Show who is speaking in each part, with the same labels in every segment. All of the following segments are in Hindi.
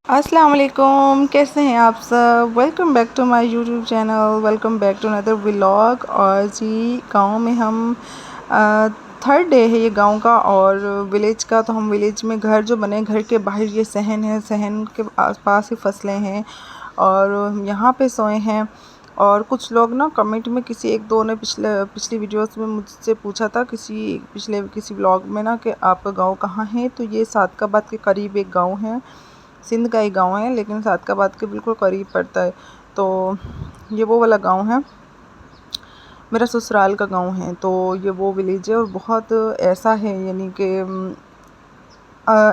Speaker 1: अस्सलाम वालेकुम, कैसे हैं आप सब। Welcome back to my YouTube channel, welcome back to another vlog. और जी गांव में हम थर्ड डे है ये गांव का और विलेज का। तो हम विलेज में घर जो बने, घर के बाहर ये सहन है, सहन के आसपास ही फसलें हैं और यहाँ पे सोए हैं। और कुछ लोग ना कमेंट में किसी एक दो ने पिछली वीडियोस में मुझसे पूछा था किसी व्लॉग में ना कि आपका गांव कहाँ है। तो ये सादकाबाद के करीब एक गांव है, सिंध का ही गांव है लेकिन सादकाबाद के बिल्कुल करीब पड़ता है। तो ये वो वाला गांव है, मेरा ससुराल का गांव है। तो ये वो विलेज है और बहुत ऐसा है, यानी कि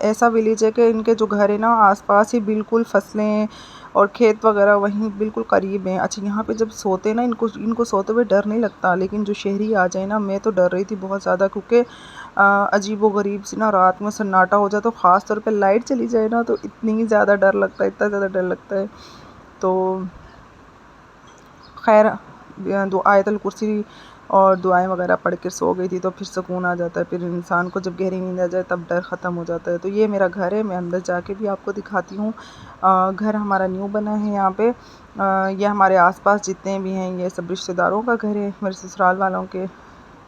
Speaker 1: ऐसा विलेज है कि इनके जो घर है ना आसपास ही बिल्कुल फसलें और खेत वगैरह वहीं बिल्कुल करीब हैं। अच्छा, यहाँ पे जब सोते ना इनको इनको सोते हुए डर नहीं लगता, लेकिन जो शहरी आ जाए ना, मैं तो डर रही थी बहुत ज़्यादा, क्योंकि अजीब व गरीब सी ना रात में सन्नाटा हो जाए तो ख़ास तौर पे लाइट चली जाए ना तो इतनी ज़्यादा डर लगता है, इतना ज़्यादा डर लगता है। तो खैर दो आयतल कुर्सी और दुआएं वगैरह पढ़ के सो गई थी तो फिर सुकून आ जाता है। फिर इंसान को जब गहरी नींद आ जाए तब डर ख़त्म हो जाता है। तो ये मेरा घर है, मैं अंदर जाके भी आपको दिखाती हूँ। घर हमारा न्यू बना है यहाँ पे। ये हमारे आसपास जितने भी हैं ये सब रिश्तेदारों का घर है, मेरे ससुराल वालों के,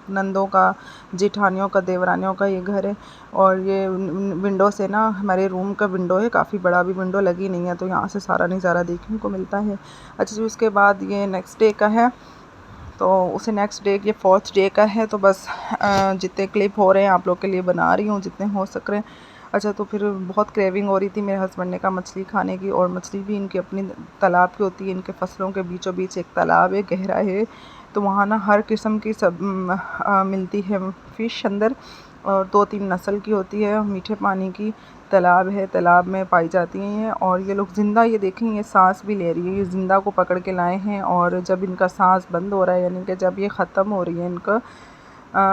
Speaker 1: नंदों का, जेठानियों का, देवरानियों का ये घर है। और ये विंडो से ना, हमारे रूम का विंडो है, काफ़ी बड़ा, भी विंडो लगी नहीं है तो यहाँ से सारा नज़ारा देखने को मिलता है। अच्छा जी, उसके बाद ये नेक्स्ट डे का है। तो उसे नेक्स्ट डे, ये फोर्थ डे का है। तो बस जितने क्लिप हो रहे हैं आप लोग के लिए बना रही हूँ जितने हो सक रहे हैं। अच्छा, तो फिर बहुत क्रेविंग हो रही थी मेरे हस्बैंड ने कहा मछली खाने की, और मछली भी इनकी अपनी तालाब की होती है। इनके फसलों के बीचों बीच एक तालाब है, गहरा है, तो वहाँ ना हर किस्म की सब मिलती है फ़िश अंदर, और 2-3 नस्ल की होती है, मीठे पानी की तालाब है, तालाब में पाई जाती हैं। और ये लोग ज़िंदा, ये देखें ये सांस भी ले रही है, ये ज़िंदा को पकड़ के लाए हैं। और जब इनका सांस बंद हो रहा है, यानी कि जब ये ख़त्म हो रही है इनका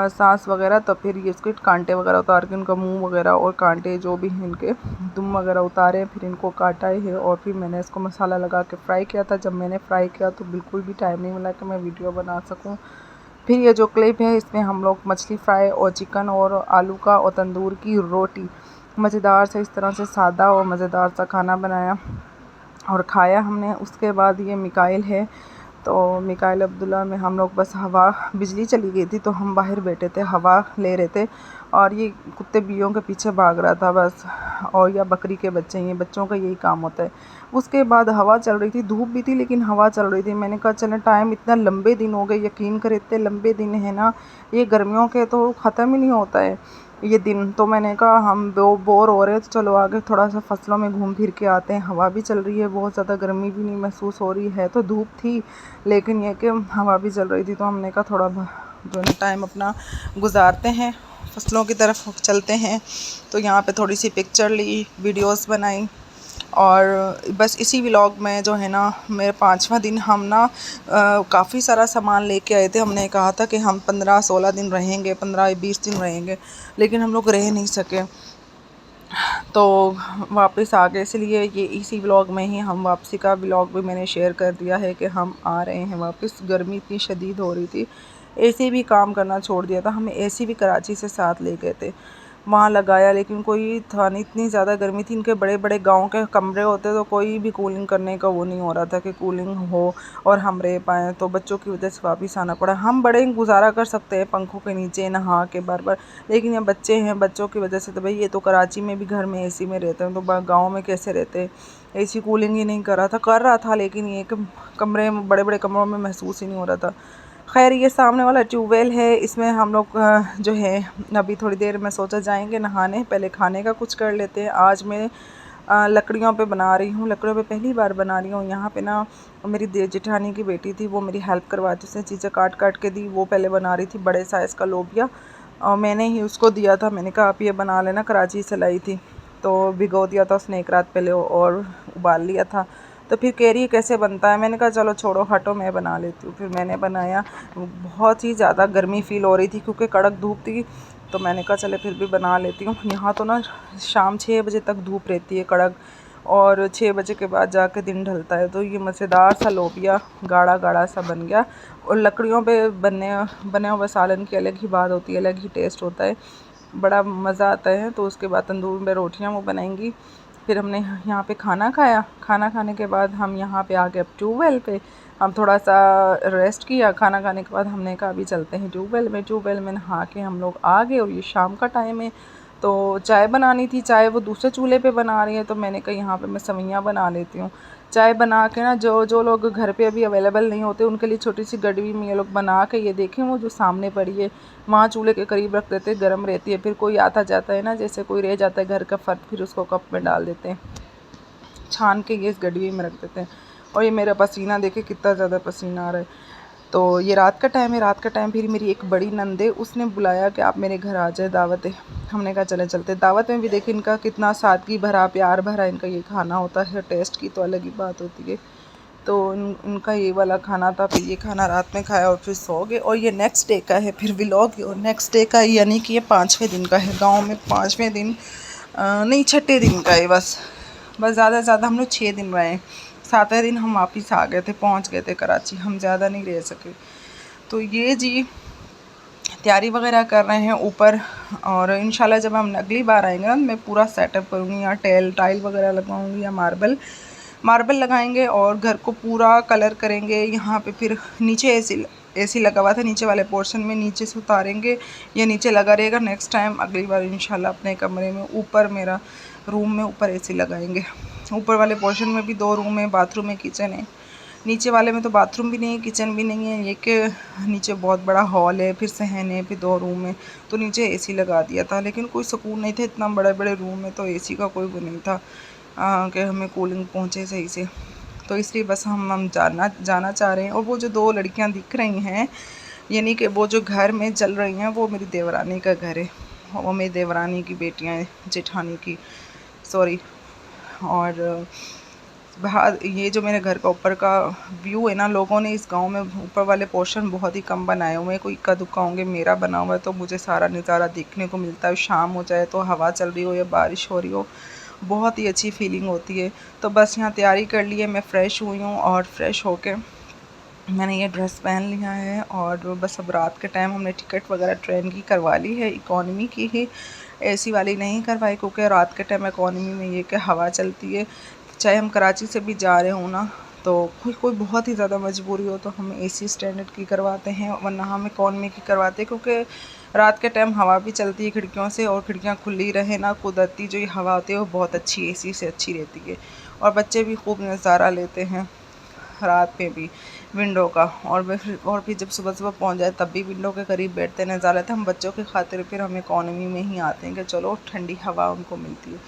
Speaker 1: सांस वगैरह, तो फिर ये इसके कांटे वगैरह उतार के, इनका मुंह वगैरह और कांटे जो भी हैं इनके दुम वगैरह उतारे, फिर इनको काटा है और फिर मैंने इसको मसाला लगा के फ्राई किया था। जब मैंने फ्राई किया तो बिल्कुल भी टाइम नहीं मिला कि मैं वीडियो बना सकूं। फिर ये जो क्लिप है इसमें हम लोग मछली फ्राई और चिकन और आलू का और तंदूर की रोटी, मज़ेदार से, इस तरह से सादा और मज़ेदार सा खाना बनाया और खाया हमने। उसके बाद ये मिकाइल है, तो मिकाइल अब्दुल्ला में हम लोग बस हवा, बिजली चली गई थी तो हम बाहर बैठे थे, हवा ले रहे थे, और ये कुत्ते बिल्लियों के पीछे भाग रहा था बस। और या बकरी के बच्चे, ये बच्चों का यही काम होता है। उसके बाद हवा चल रही थी, धूप भी थी लेकिन हवा चल रही थी। मैंने कहा चलो, टाइम इतना लंबे दिन हो गए, यकीन करें इतने लंबे दिन है ना, ये गर्मियों के तो ख़त्म ही नहीं होता है ये दिन। तो मैंने कहा हम बोर हो रहे हैं तो चलो आगे थोड़ा सा फसलों में घूम फिर के आते हैं। हवा भी चल रही है, बहुत ज़्यादा गर्मी भी नहीं महसूस हो रही है, तो धूप थी लेकिन ये कि हवा भी चल रही थी। तो हमने कहा थोड़ा जो है टाइम अपना गुजारते हैं, फसलों की तरफ चलते हैं। तो यहाँ पे थोड़ी सी पिक्चर ली, वीडियोस बनाई, और बस इसी व्लॉग में जो है ना, मेरे 5वां दिन हम ना काफ़ी सारा सामान लेके आए थे। हमने कहा था कि हम 15-16 दिन रहेंगे, 15-20 दिन रहेंगे, लेकिन हम लोग रह नहीं सके तो वापस आ गए। इसलिए ये इसी व्लॉग में ही हम वापसी का व्लॉग भी मैंने शेयर कर दिया है कि हम आ रहे हैं वापस। गर्मी इतनी शदीद हो रही थी, एसी भी काम करना छोड़ दिया था, हमें एसी भी कराची से साथ ले गए थे, वहाँ लगाया, लेकिन कोई था नहीं, इतनी ज़्यादा गर्मी थी। इनके बड़े बड़े गांव के कमरे होते तो कोई भी कूलिंग करने का वो नहीं हो रहा था कि कूलिंग हो और हम रह पाएँ। तो बच्चों की वजह से वापस आना पड़ा। हम बड़े गुजारा कर सकते हैं पंखों के नीचे नहा के बार बार, लेकिन ये बच्चे हैं, बच्चों की वजह से तो भाई, ये तो कराची में भी घर में एसी में रहते हैं, तो गाँव में कैसे रहते हैं। एसी कूलिंग ही नहीं कर रहा था लेकिन ये कमरे में, बड़े बड़े कमरों में महसूस ही नहीं हो रहा था। खैर, ये सामने वाला ट्यूबवेल है, इसमें हम लोग जो है अभी थोड़ी देर में सोचा जाएंगे नहाने, पहले खाने का कुछ कर लेते हैं। आज मैं लकड़ियों पे बना रही हूँ, लकड़ियों पे पहली बार बना रही हूँ। यहाँ पे ना मेरी जेठानी की बेटी थी, वो मेरी हेल्प करवाती, उसने चीज़ें काट काट के दी। वो पहले बना रही थी बड़े साइज़ का लोबिया, और मैंने ही उसको दिया था, मैंने कहा आप ये बना लेना, कराची से लाई थी। तो भिगो दिया था उसने एक रात पहले और उबाल लिया था। तो फिर कह रही है कैसे बनता है, मैंने कहा चलो छोड़ो हटो, मैं बना लेती हूँ। फिर मैंने बनाया। बहुत ही ज़्यादा गर्मी फ़ील हो रही थी क्योंकि कड़क धूप थी, तो मैंने कहा चले फिर भी बना लेती हूँ। यहाँ तो ना शाम 6 बजे तक धूप रहती है कड़क, और 6 बजे के बाद जाके दिन ढलता है। तो ये मज़ेदार सा लोबिया गाढ़ा गाढ़ा सा बन गया। और लकड़ियों पे बने हुए सालन की अलग ही बात होती है, अलग ही टेस्ट होता है। बड़ा मज़ा आता है। तो उसके बाद तंदूर में रोटियाँ वो बनाएंगी। फिर हमने यहाँ पे खाना खाया। खाना खाने के बाद हम यहाँ पे आ गए अब ट्यूबवेल पे। हम थोड़ा सा रेस्ट किया। खाना खाने के बाद हमने कहा अभी चलते हैं ट्यूबवेल में। ट्यूबवेल में नहा के हम लोग आ गए और ये शाम का टाइम है। तो चाय बनानी थी। चाय वो दूसरे चूल्हे पे बना रही है, तो मैंने कहा यहाँ पे मैं सवैयाँ बना लेती हूँ। चाय बना के ना जो जो लोग घर पे अभी अवेलेबल नहीं होते उनके लिए छोटी सी गडवी में ये लोग बना के, ये देखें वो जो सामने पड़ी है, वहाँ चूल्हे के करीब रख देते, गर्म रहती है। फिर कोई आता जाता है ना, जैसे कोई रह जाता है घर का फ़र्द, फिर उसको कप में डाल देते हैं, छान के ये इस गडवी में रख देते हैं। और ये मेरा पसीना देखे कितना ज़्यादा पसीना आ रहा है। तो ये रात का टाइम है। रात का टाइम फिर मेरी एक बड़ी नंद है, उसने बुलाया कि आप मेरे घर आ जाए, दावत है। हमने कहा चले चलते। दावत में भी देखिए इनका कितना सादगी भरा, प्यार भरा इनका ये खाना होता है। टेस्ट की तो अलग ही बात होती है। तो इनका ये वाला खाना था। फिर ये खाना रात में खाया और फिर सो गए। और ये नेक्स्ट डे का है फिर व्लॉग। और नेक्स्ट डे का यानी कि ये 5वें दिन का है। गाँव में 5वें दिन नहीं 6ठे दिन का है बस ज़्यादा से ज़्यादा हम लोग 6 दिन रहे। 7वें दिन हम वापस आ गए थे, पहुंच गए थे कराची। हम ज़्यादा नहीं रह सके। तो ये जी तैयारी वगैरह कर रहे हैं ऊपर। और इंशाल्लाह जब हम अगली बार आएंगे ना, मैं पूरा सेटअप करूँगी। यहाँ टाइल वगैरह लगाऊँगी या मार्बल लगाएंगे और घर को पूरा कलर करेंगे। यहाँ पे फिर नीचे एसी लगा हुआ था, नीचे वाले पोर्शन में नीचे से उतारेंगे, ये नीचे लगा रहेगा। नेक्स्ट टाइम अगली बार इंशाल्लाह अपने कमरे में ऊपर, मेरा रूम में ऊपर एसी लगाएंगे। ऊपर वाले पोर्शन में भी 2 रूम है, बाथरूम है, किचन है। नीचे वाले में तो बाथरूम भी नहीं है, किचन भी नहीं है। ये कि नीचे बहुत बड़ा हॉल है, फिर सहन है, फिर 2 रूम है। तो नीचे एसी लगा दिया था, लेकिन कोई सुकून नहीं था। इतना बड़े बड़े रूम में तो एसी का कोई वो नहीं था कि हमें कूलिंग पहुँचे सही से। तो इसलिए बस हम जाना चाह रहे हैं। और वो जो 2 लड़कियां दिख रही हैं, यानी कि वो जो घर में चल रही हैं, वो मेरी देवरानी का घर है। वो मेरी देवरानी की बेटियां हैं, जेठानी की, सॉरी। और बाहर ये जो मेरे घर का ऊपर का व्यू है ना, लोगों ने इस गांव में ऊपर वाले पोर्शन बहुत ही कम बनाए हुए हैं। कोई इक्का दुक्का होंगे, मेरा बना हुआ है तो मुझे सारा नज़ारा देखने को मिलता है। शाम हो जाए तो हवा चल रही हो या बारिश हो रही हो, बहुत ही अच्छी फीलिंग होती है। तो बस यहाँ तैयारी कर ली है, मैं फ़्रेश हुई हूँ और फ्रेश होके मैंने ये ड्रेस पहन लिया है। और बस अब रात के टाइम हमने टिकट वगैरह ट्रेन की करवा ली है, इकॉनमी की ही, एसी वाली नहीं करवाई, क्योंकि रात के टाइम इकॉनमी में ये कि हवा चलती है। चाहे हम कराची से भी जा रहे हों ना, तो कोई बहुत ही ज़्यादा मजबूरी हो तो हम एसी स्टैंडर्ड की करवाते हैं, वरना हम इकॉनमी की करवाते हैं। क्योंकि रात के टाइम हवा भी चलती है खिड़कियों से, और खिड़कियाँ खुली रहे ना, कुदरती जो ये हवा होती है वो बहुत अच्छी एसी से अच्छी रहती है। और बच्चे भी खूब नज़ारा लेते हैं रात में भी विंडो का। और फिर जब सुबह सुबह पहुंच जाए तब भी विंडो के करीब बैठते नज़ारा लेते। हम बच्चों की खातिर फिर हम इकॉनमी में ही आते हैं कि चलो ठंडी हवा उनको मिलती है।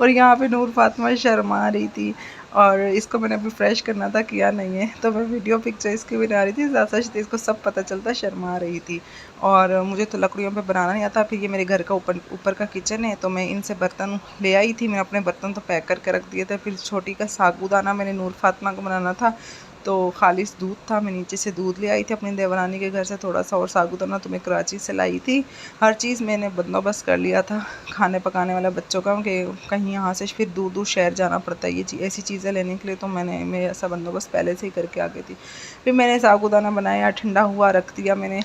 Speaker 1: और यहाँ पे नूर फातिमा शर्मा रही थी, और इसको मैंने अभी फ्रेश करना था, किया नहीं है, तो मैं वीडियो पिक्चर इसकी बना रही थी। ज़्यादा इसको सब पता चलता शर्मा रही थी। और मुझे तो लकड़ियों पे बनाना नहीं आता। फिर ये मेरे घर का ऊपर का किचन है, तो मैं इनसे बर्तन ले आई थी। मैंने अपने बर्तन तो पैक करके रख दिए थे। फिर छोटी का सागूदाना मैंने नूर फातिमा को बनाना था, तो खालिस दूध था, मैं नीचे से दूध ले आई थी अपनी देवरानी के घर से थोड़ा सा, और सागूदाना तो मैं कराची से लाई थी। हर चीज़ मैंने बंदोबस्त कर लिया था खाने पकाने वाला बच्चों का, कि कहीं यहाँ से फिर दूर दूर शहर जाना पड़ता है ये ऐसी चीज़ें लेने के लिए। तो मैं ऐसा बंदोबस्त पहले से ही करके आ गई थी। फिर मैंने सागूदाना बनाया, ठंडा हुआ रख दिया मैंने,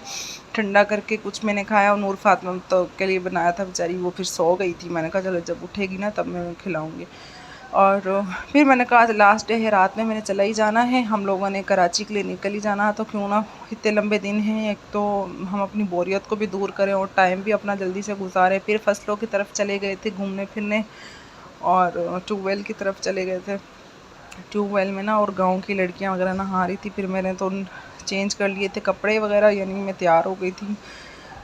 Speaker 1: ठंडा करके कुछ मैंने खाया। और नूर फातिमा तो के लिए बनाया था बेचारी, वो फिर सो गई थी। मैंने कहा चलो जब उठेगी ना तब मैं खिलाऊँगी। और फिर मैंने कहा लास्ट डे है, रात में मैंने चला ही जाना है, हम लोगों ने कराची के लिए निकल ही जाना, तो क्यों ना इतने लंबे दिन हैं, एक तो हम अपनी बोरियत को भी दूर करें और टाइम भी अपना जल्दी से गुजारें। फिर फसलों की तरफ चले गए थे घूमने फिरने, और ट्यूबवेल की तरफ चले गए थे। ट्यूबवेल में ना और गांव की लड़कियां वगैरह नहा रही थी। फिर मैंने तो चेंज कर लिए थे कपड़े वगैरह, यानी मैं तैयार हो गई थी,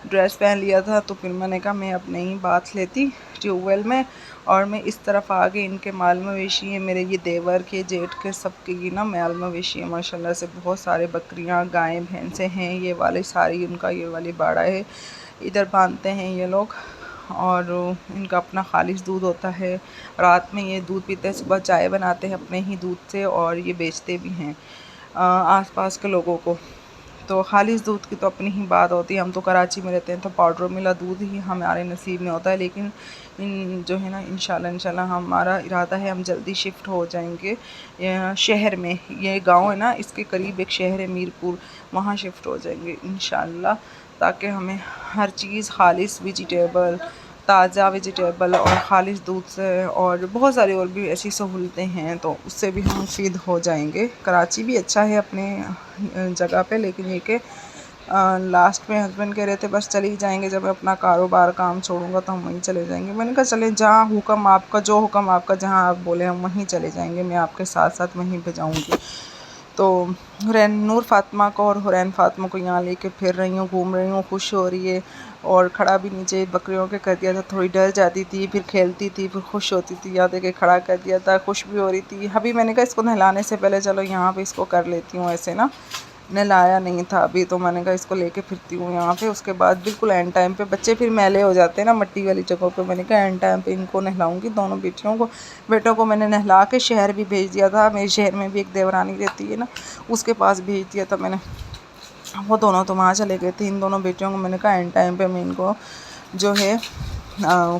Speaker 1: ड्रेस पहन लिया था। तो फिर मैंने कहा मैं अब नहीं बात लेती ट्यूबवेल में, और मैं इस तरफ आ गई। इनके माल मवेशी हैं, मेरे ये देवर के, जेठ के, सबके ये ना माल मवेशी है माशाल्लाह से। बहुत सारे बकरियां, गायें, भैंसें हैं। ये वाले सारी उनका ये वाली बाड़ा है, इधर बांधते हैं ये लोग। और इनका अपना खालिश दूध होता है। रात में ये दूध पीते हैं, सुबह चाय बनाते हैं अपने ही दूध से, और ये बेचते भी हैं आसपास के लोगों को। तो खालिश दूध की तो अपनी ही बात होती है। हम तो कराची में रहते हैं, तो पाउडर मिला दूध ही हमारे नसीब में होता है। लेकिन जो है ना, इंशाल्लाह हमारा इरादा है हम जल्दी शिफ्ट हो जाएंगे शहर में। ये गांव है ना, इसके करीब एक शहर है मीरपुर, वहाँ शिफ्ट हो जाएंगे इंशाल्लाह। ताकि हमें हर चीज़ खालिस वेजिटेबल, ताज़ा वेजिटेबल और खालिस दूध से, और बहुत सारी और भी ऐसी सहूलतें हैं, तो उससे भी हम मुफीद हो जाएंगे। कराची भी अच्छा है अपने जगह पे, लेकिन ये कि लास्ट में हस्बैंड कह रहे थे बस चले ही जाएंगे, जब मैं अपना कारोबार काम छोड़ूंगा तो हम वहीं चले जाएंगे। मैंने कहा चले, जहाँ हुक्म आपका, जो हुक्म आपका, जहाँ आप बोले हम वहीं चले जाएंगे, मैं आपके साथ साथ वहीं पे जाऊंगी। तो नूर फातिमा को और हुरैन फातिमा को यहाँ लेके फिर रही हूँ, घूम रही हूँ, खुश हो रही है। और खड़ा भी नीचे बकरियों के कर दिया था, थोड़ी डर जाती थी, फिर खेलती थी, फिर खुश होती थी, याद है कि खड़ा कर दिया था, खुश भी हो रही थी। अभी मैंने कहा इसको नहलाने से पहले चलो यहाँ पे इसको कर लेती हूँ, ऐसे ना नहलाया नहीं था अभी, तो मैंने कहा इसको लेके फिरती हूँ यहाँ पे। उसके बाद बिल्कुल एंड टाइम पे बच्चे फिर मैले हो जाते हैं ना मट्टी वाली जगहों पे, मैंने कहा एंड टाइम पे इनको नहलाऊंगी, दोनों बेटों को मैंने नहला के शहर भी भेज दिया था। मेरे शहर में भी एक देवरानी रहती है ना, उसके पास भेज दिया था मैंने, वो दोनों तो वहाँ चले गए थे। इन दोनों बेटियों को मैंने कहा एंड टाइम पे मैं इनको जो है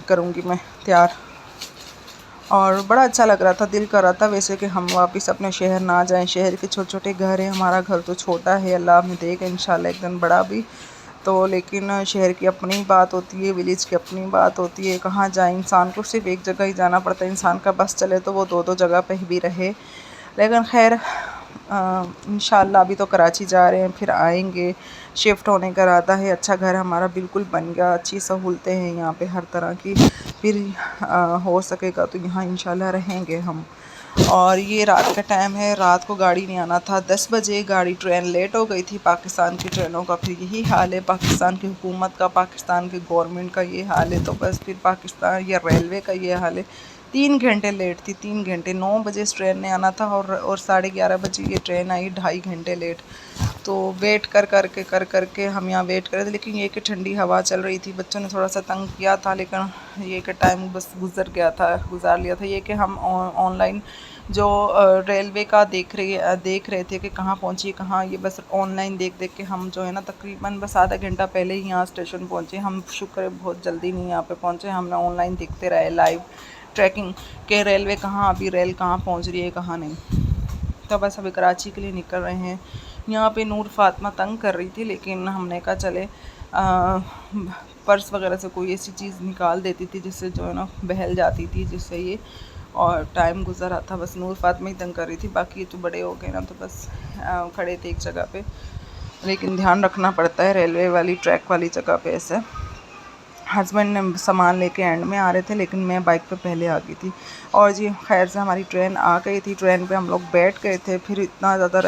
Speaker 1: करूँगी मैं तैयार। और बड़ा अच्छा लग रहा था, दिल कर रहा था वैसे कि हम वापस अपने शहर ना जाएं। शहर के छोटे छोटे घर हैं, हमारा घर तो छोटा है, अल्लाह हमें देगा इंशाल्लाह एक दिन बड़ा भी। तो लेकिन शहर की अपनी बात होती है, विलेज की अपनी बात होती है। कहाँ जाए इंसान को, सिर्फ एक जगह ही जाना पड़ता है। इंसान का बस चले तो वो दो दो जगह पे भी रहे। लेकिन खैर इंशाल्लाह अभी तो कराची जा रहे हैं, फिर आएंगे। शिफ्ट होने का इरादा है। अच्छा घर हमारा बिल्कुल बन गया, अच्छी सहूलतें हैं यहाँ पे हर तरह की। फिर हो सकेगा तो यहाँ इंशाल्लाह रहेंगे हम। और ये रात का टाइम है, रात को गाड़ी नहीं आना था 10 बजे, गाड़ी ट्रेन लेट हो गई थी। पाकिस्तान की ट्रेनों का फिर यही हाल है, पाकिस्तान की हुकूमत का, पाकिस्तान की गवर्नमेंट का ये हाल है। तो बस फिर पाकिस्तान या रेलवे का ये हाल है। 3 घंटे लेट थी, 3 घंटे। 9 बजे इस ट्रेन ने आना था और 11:30 बजे ये ट्रेन आई, 2.5 घंटे लेट। तो वेट कर के हम यहाँ वेट कर रहे थे। लेकिन ये कि ठंडी हवा चल रही थी, बच्चों ने थोड़ा सा तंग किया था, लेकिन ये कि टाइम बस गुजार लिया था। ये कि हम ऑनलाइन जो रेलवे का देख रहे थे कि कहाँ पहुँची कहाँ, ये बस ऑनलाइन देख के हम जो है ना तकरीबन बस आधा घंटा पहले ही यहाँ स्टेशन पहुँचे। हम शुक्र है बहुत जल्दी नहीं यहाँ पे पहुँचे, हमने ऑनलाइन देखते रहे लाइव ट्रैकिंग के रेलवे कहाँ, अभी रेल कहाँ पहुँच रही है कहाँ नहीं। तो बस अभी कराची के लिए निकल रहे हैं। यहाँ पे नूर फातिमा तंग कर रही थी, लेकिन हमने कहा चले पर्स वगैरह से कोई ऐसी चीज़ निकाल देती थी जिससे जो है ना बहल जाती थी, जिससे ये और टाइम गुजरा था। बस नूर फातिमा ही तंग कर रही थी, बाकी ये तो बड़े हो गए ना, तो बस खड़े थे एक जगह पे। लेकिन ध्यान रखना पड़ता है रेलवे वाली ट्रैक वाली जगह पे ऐसे। हस्बैंड ने सामान लेके एंड में आ रहे थे, लेकिन मैं बाइक पे पहले आ गई थी। और जी खैर से हमारी ट्रेन आ गई थी, ट्रेन पे हम लोग बैठ गए थे। फिर इतना ज़्यादा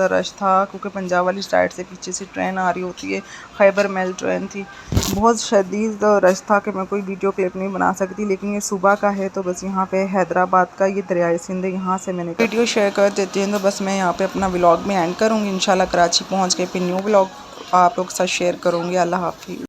Speaker 1: रश था क्योंकि पंजाब वाली साइड से पीछे से ट्रेन आ रही होती है। खैबर मेल ट्रेन थी, बहुत शदीद रश था कि मैं कोई वीडियो क्लिप नहीं बना सकती। लेकिन ये सुबह का है तो बस यहाँ पे हैदराबाद का ये दरियाए सिंध है, यहाँ से मैंने वीडियो शेयर कर देती हूँ। तो बस मैं यहाँ पे अपना व्लॉग में एंड करूँगी। इंशाल्लाह कराची पहुँच के फिर न्यू व्लॉग आप लोग के साथ शेयर करूँगी। अल्लाह हाफिज़।